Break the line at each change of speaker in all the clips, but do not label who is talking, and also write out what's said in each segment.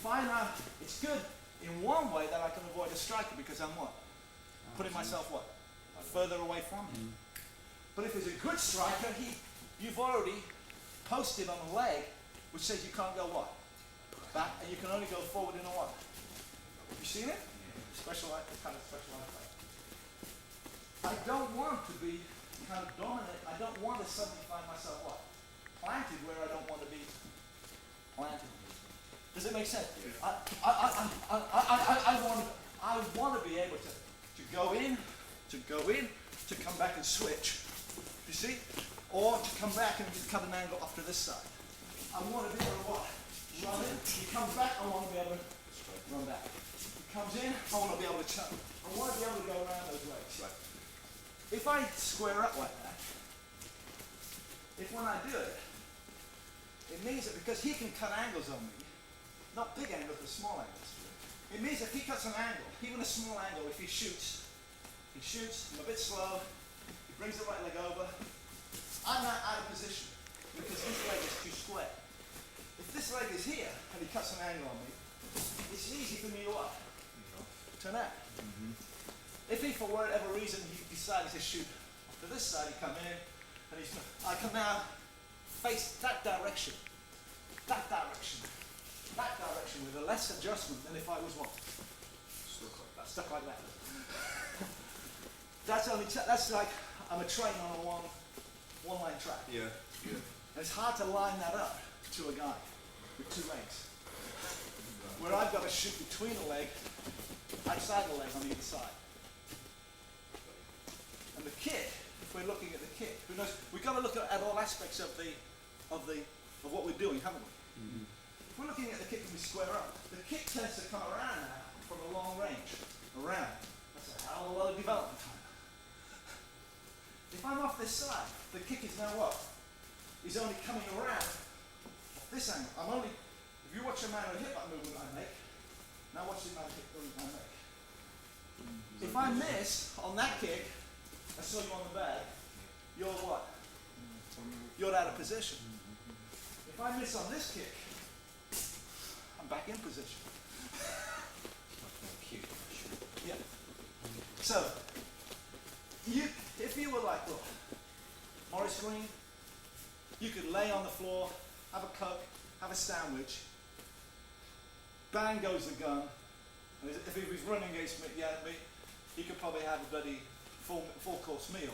find out it's good in one way that I can avoid a striker because I'm what? Putting myself what? Further away from him. But if he's a good striker, you've already posted on the leg which says you can't go what? Back, and you can only go forward in a what? You seen it? Specialized, kind of specialized play. I don't want to be kind of dominant. I don't want to suddenly find myself what? Planted where I don't want to be planted. Does it make sense? Yeah. I want to be able to go in, to come back and switch. You see? Or to come back and just cut an angle off to this side. I want to be able to what? Run in. He comes back, I want to be able to run back. He comes in, I want to be able to chunk. I want to be able to go around those legs. Right. If I square up like that, if when I do it, it means that because he can cut angles on me, not big angles, but small angles. It means if he cuts an angle, even a small angle, if he shoots, I'm a bit slow, he brings the right leg over, I'm not out of position because this leg is too square. If this leg is here and he cuts an angle on me, it's easy for me to what? Turn out. If he, for whatever reason, he decides to shoot to this side, he come in, and I can now face that direction with a less adjustment than if I was what? Stuck like that. That's like I'm a train on a one line track.
Yeah.
And it's hard to line that up to a guy with two legs. Where I've got to shoot between the leg, outside the leg on either side. And the kick, if we're looking at the kick, we've got to look at all aspects of what we're doing, haven't we? If we're looking at the kick and we square up, the kick tends to come around now from a long range. Around. That's a hell of a lot of development time. If I'm off this side, the kick is now what? He's only coming around this angle. If you watch a man with a hip-hop movement I make, now watch the amount of hip movement I make. If I miss on that kick, I saw you on the bag, you're what? You're out of position. If I miss on this kick, I'm back in position. Yeah. So, if you were like, look, Morris Green, you could lay on the floor, have a Coke, have a sandwich, bang goes the gun, and if he was running against me, he could probably have a bloody full course meal,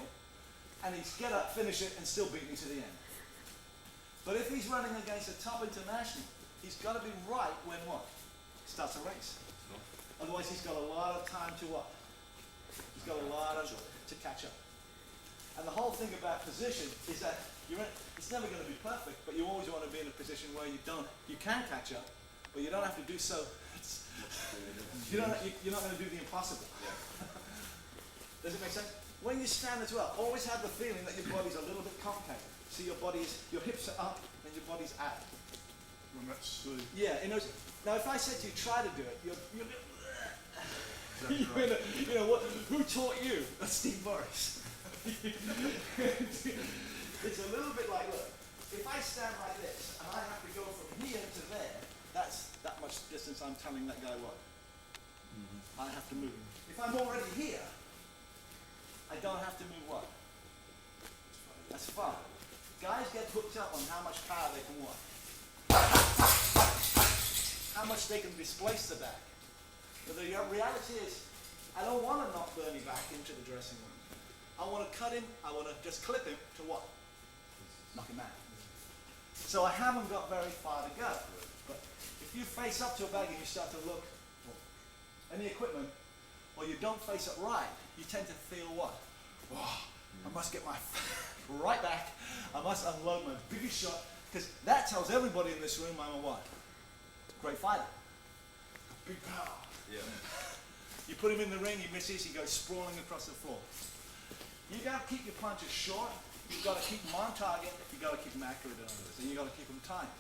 and he'd get up, finish it, and still beat me to the end. But if he's running against a top international, he's got to be right when what? He starts a race. Otherwise he's got a lot of time to what? He's got a lot to catch up. And the whole thing about position is that it's never going to be perfect, but you always want to be in a position where you can catch up, but you don't have to do so. You're not going to do the impossible. Does it make sense? When you stand as well, always have the feeling that your body's a little bit concave. So your hips are up and your body's out. Yeah, now if I said to you, try to do it, who taught you? That's Steve Morris. It's a little bit like, look, if I stand like this and I have to go from here to there, that's that much distance I'm telling that guy what? I have to move. If I'm already here, I don't have to move what? That's fine. Guys get hooked up on how much power they can what? How much they can displace the back. But the reality is, I don't want to knock Bernie back into the dressing room. I want to cut him, I want to just clip him to what? Knock him out. So I haven't got very far to go. But if you face up to a bag and you start to look at any equipment, or you don't face it right, you tend to feel what? Oh, I must get my right back, I must unload my biggest shot, because that tells everybody in this room I'm a what? Great fighter. Big power.
Yeah.
You put him in the ring, he misses, he goes sprawling across the floor. You got to keep your punches short, you've got to keep them on target, you've got to keep them accurate and all this, and you've got to keep them timed.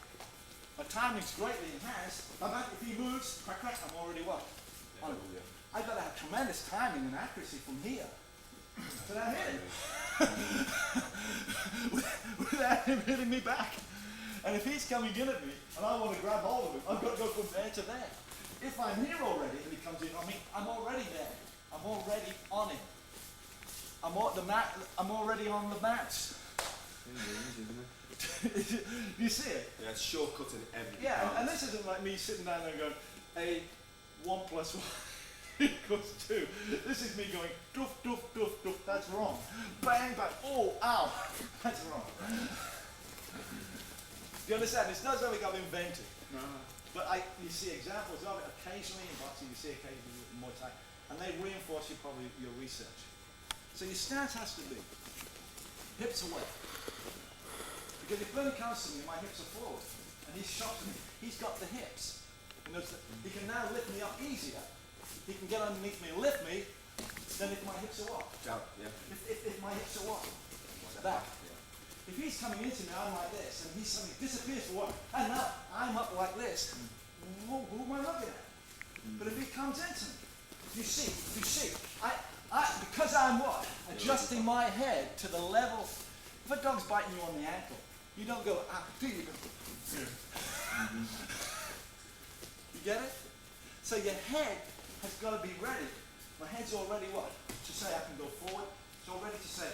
My timing's greatly enhanced, if he moves, crack, crack, I'm already what? I've got to have tremendous timing and accuracy from here to that hit him. Without him hitting me back. And if he's coming in at me and I want to grab hold of him, I've got to go from there to there. If I'm here already and he comes in on me, I'm already there. I'm already on him. I'm already on the mats. You see it?
Yeah, it's shortcutting everything.
Yeah, and this isn't like me sitting down there going, a 1 + 1 equals 2. This is me going, doof, doof, doof, doof, that's wrong. Bang, bang, oh, ow, that's wrong. Do you understand? It's not something I've invented.
No.
But you see examples of it occasionally in boxing, you see occasionally in Muay Thai, and they reinforce your research. So your stance has to be hips away. Because if Bernie comes to me, my hips are forward, and he's shot me, he's got the hips. He can now lift me up easier. He can get underneath me and lift me than if my hips are what?
Down, yeah.
If my hips are what? Back. Yeah. If he's coming into me, I'm like this, and he suddenly disappears for what? And now I'm up like this. Who am I looking at? But if he comes into me, you see, because I'm what? Adjusting my head to the level. If a dog's biting you on the ankle, you don't go, do you? You get it? So your head has got to be ready. My head's already what? To say I can go forward. It's already to say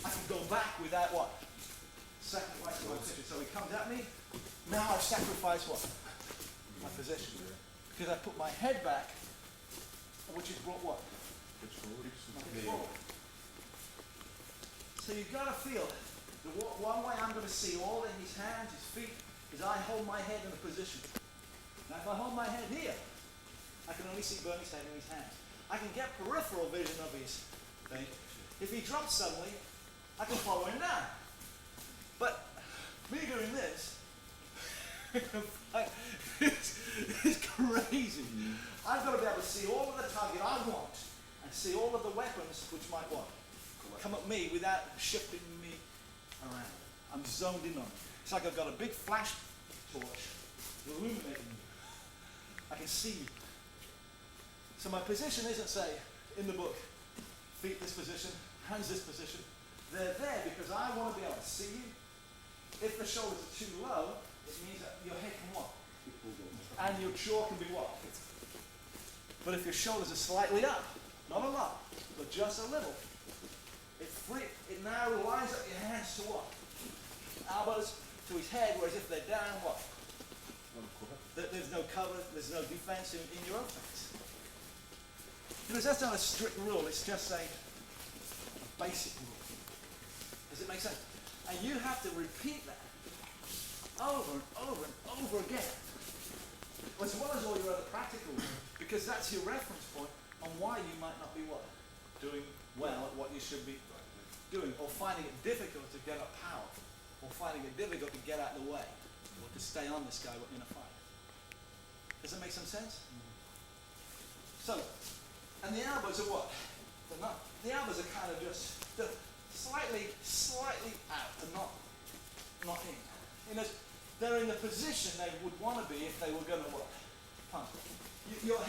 I can go back without what? Sacrificing my position. So he comes at me. Now I've sacrificed what? My position. Because I put my head back, which has brought what? My hips forward. So you've got to feel the one way I'm going to see all in his hands, his feet, is I hold my head in a position. Now if I hold my head here, I can only see Bernie's head in his hands. I can get peripheral vision of his thing. If he drops suddenly, I can follow him down. But me doing this, it's crazy. I've got to be able to see all of the target I want and see all of the weapons which might what? Come at me without shifting me around. I'm zoned in on it. It's like I've got a big flash torch illuminating me. I can see you. So my position isn't, say, in the book, feet this position, hands this position. They're there because I want to be able to see you. If the shoulders are too low, it means that your head can what? And your jaw can be what? But if your shoulders are slightly up, not a lot, but just a little, it now lines up your hands to what? Elbows to his head, whereas if they're down, what? There's no cover, there's no defense in your offense. Because that's not a strict rule, it's just a basic rule. Does it make sense? And you have to repeat that over and over and over again, as well as all your other practical rules, because that's your reference point on why you might not be what? Doing well at what you should be doing, or finding it difficult to get up power, or finding it difficult to get out of the way, or to stay on this guy in a fight. Does that make some sense? So, and the elbows are what? They're not. The elbows are kind of just slightly out and not in. They're in the position they would want to be if they were going to what? Punch. Your